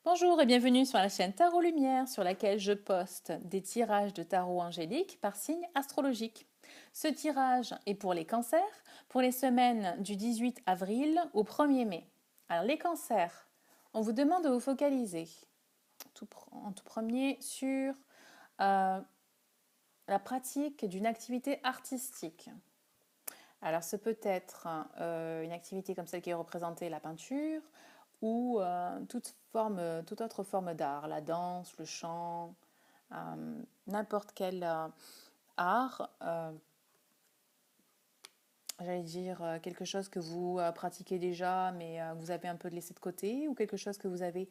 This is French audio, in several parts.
Bonjour et bienvenue sur la chaîne Tarot Lumière sur laquelle je poste des tirages de tarot angélique par signe astrologique. Ce tirage est pour les cancers, pour les semaines du 18 avril au 1er mai. Alors les cancers, on vous demande de vous focaliser en tout premier sur la pratique d'une activité artistique. Alors ce peut être une activité comme celle qui est représentée, la peinture, ou toute autre forme d'art, la danse, le chant, n'importe quel art, j'allais dire quelque chose que vous pratiquez déjà mais vous avez un peu laissé de côté, ou quelque chose que vous avez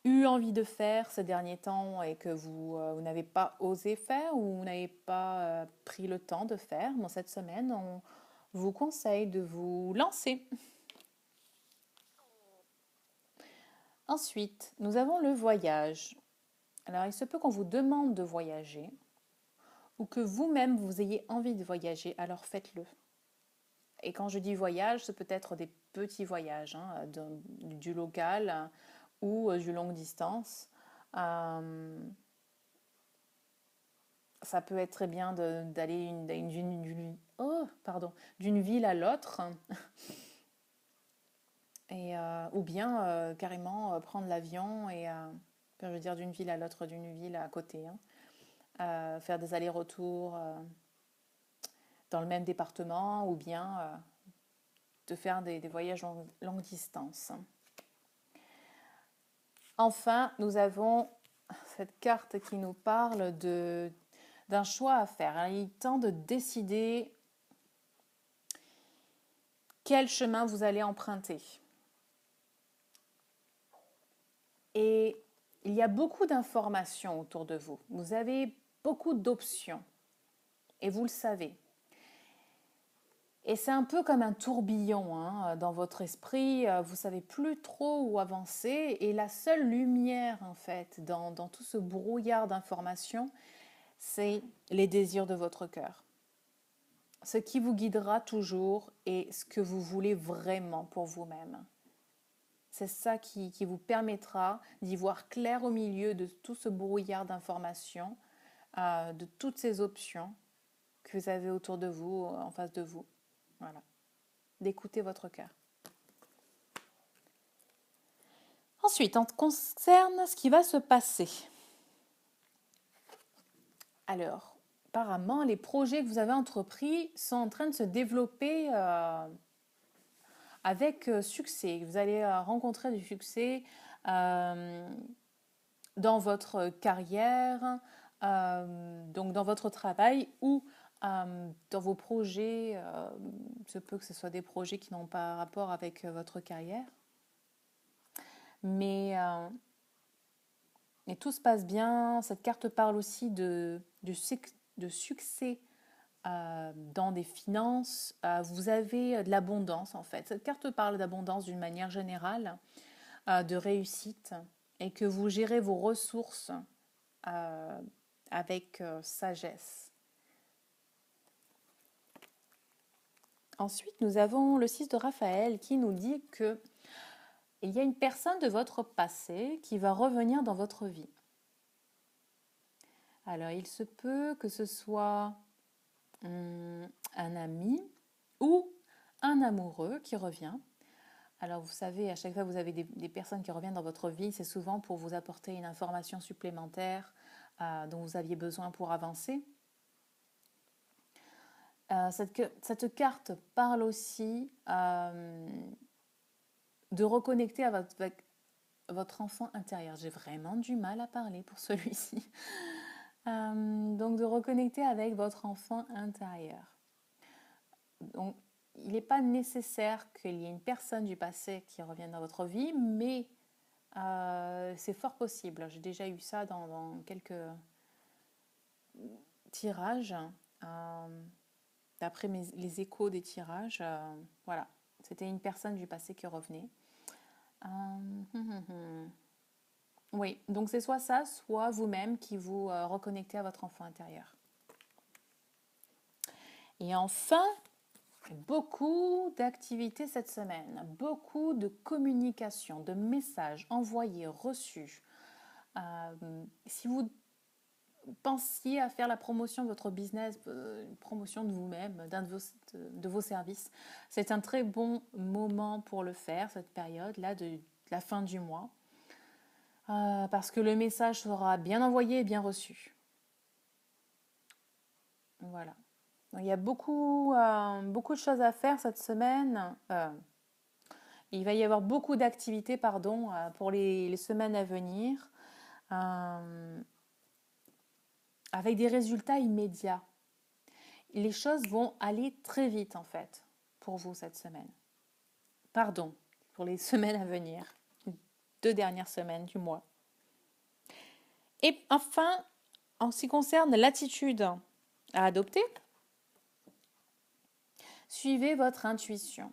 eu envie de faire ces derniers temps et que vous n'avez pas osé faire ou vous n'avez pas pris le temps de faire. Dans cette semaine, on vous conseille de vous lancer. Ensuite, nous avons le voyage. Alors, il se peut qu'on vous demande de voyager ou que vous-même vous ayez envie de voyager, alors faites-le. Et quand je dis voyage, ce peut être des petits voyages, du local ou du longue distance. Ça peut être très bien d'aller d'une ville à l'autre ou bien carrément prendre l'avion et je veux dire d'une ville à l'autre, d'une ville à côté. Faire des allers-retours dans le même département ou bien de faire des voyages longue distance. Enfin, nous avons cette carte qui nous parle d'un choix à faire. Il est temps de décider quel chemin vous allez emprunter. Et il y a beaucoup d'informations autour de vous. Vous avez beaucoup d'options. Et vous le savez. Et c'est un peu comme un tourbillon dans votre esprit. Vous ne savez plus trop où avancer. Et la seule lumière, en fait, dans tout ce brouillard d'informations, c'est les désirs de votre cœur. Ce qui vous guidera toujours est ce que vous voulez vraiment pour vous-même. C'est ça qui vous permettra d'y voir clair au milieu de tout ce brouillard d'informations, de toutes ces options que vous avez autour de vous, en face de vous. Voilà. D'écouter votre cœur. Ensuite, en ce qui concerne ce qui va se passer. Alors, apparemment, les projets que vous avez entrepris sont en train de se développer avec succès. Vous allez rencontrer du succès dans votre carrière, donc dans votre travail ou dans vos projets. Il se peut que ce soit des projets qui n'ont pas rapport avec votre carrière. Mais tout se passe bien. Cette carte parle aussi de succès dans des finances. Vous avez de l'abondance en fait. Cette carte parle d'abondance d'une manière générale, de réussite, et que vous gérez vos ressources avec sagesse. Ensuite, nous avons le 6 de Raphaël qui nous dit que il y a une personne de votre passé qui va revenir dans votre vie. Alors, il se peut que ce soit un ami ou un amoureux qui revient. Alors, vous savez, à chaque fois que vous avez des personnes qui reviennent dans votre vie, c'est souvent pour vous apporter une information supplémentaire dont vous aviez besoin pour avancer. Cette carte parle aussi de reconnecter à votre enfant intérieur. J'ai vraiment du mal à parler pour celui-ci. Donc de reconnecter avec votre enfant intérieur. Donc il n'est pas nécessaire qu'il y ait une personne du passé qui revienne dans votre vie, mais c'est fort possible. J'ai déjà eu ça dans quelques tirages. D'après les échos des tirages, voilà, c'était une personne du passé qui revenait. Oui, donc c'est soit ça, soit vous-même qui vous reconnectez à votre enfant intérieur. Et enfin, Beaucoup d'activités cette semaine, beaucoup de communication, de messages envoyés, reçus. Si vous pensiez à faire la promotion de votre business, une promotion de vous-même, de vos services, c'est un très bon moment pour le faire, cette période-là de la fin du mois, parce que le message sera bien envoyé et bien reçu. Voilà. Donc, il y a beaucoup de choses à faire cette semaine. Il va y avoir beaucoup d'activités, pardon, pour les semaines à venir, avec des résultats immédiats. Les choses vont aller très vite, en fait, pour vous cette semaine. Pardon, pour les semaines à venir, 2 dernières semaines du mois. Et enfin, en ce qui concerne l'attitude à adopter, suivez votre intuition.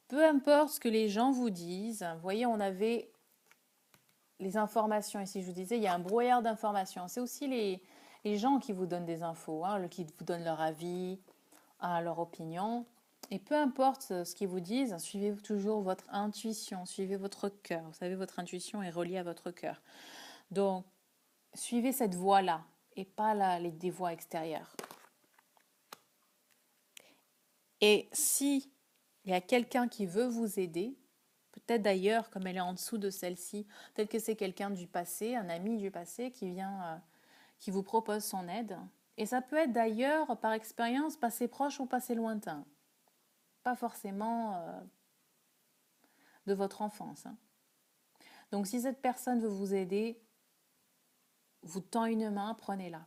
Peu importe ce que les gens vous disent, vous voyez, on avait les informations ici, je vous disais, il y a un brouillard d'informations. C'est aussi les gens qui vous donnent des infos, hein, qui vous donnent leur avis, leur opinion. Et peu importe ce qu'ils vous disent, suivez toujours votre intuition, suivez votre cœur. Vous savez, votre intuition est reliée à votre cœur. Donc, suivez cette voie-là et pas des voies extérieures. Et si il y a quelqu'un qui veut vous aider, peut-être d'ailleurs, comme elle est en dessous de celle-ci, peut-être que c'est quelqu'un du passé, un ami du passé qui vient, qui vous propose son aide. Et ça peut être d'ailleurs, par expérience, passé proche ou passé lointain. Pas forcément de votre enfance. Hein. Donc si cette personne veut vous aider, vous tend une main, prenez-la.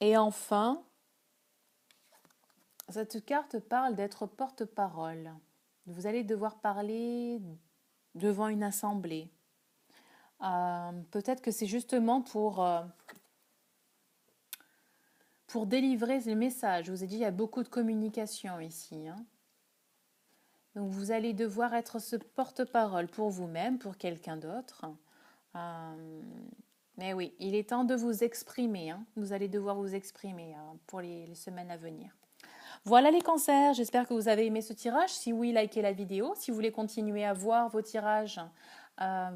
Et enfin, cette carte parle d'être porte-parole. Vous allez devoir parler devant une assemblée. Peut-être que c'est justement pour délivrer les messages. Je vous ai dit, il y a beaucoup de communication ici. Hein. Donc vous allez devoir être ce porte-parole pour vous-même, pour quelqu'un d'autre. Mais oui, il est temps de vous exprimer. Hein. Vous allez devoir vous exprimer pour les semaines à venir. Voilà les cancers, j'espère que vous avez aimé ce tirage. Si oui, likez la vidéo. Si vous voulez continuer à voir vos tirages,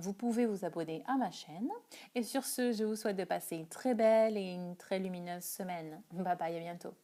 vous pouvez vous abonner à ma chaîne. Et sur ce, je vous souhaite de passer une très belle et une très lumineuse semaine. Bye bye, à bientôt.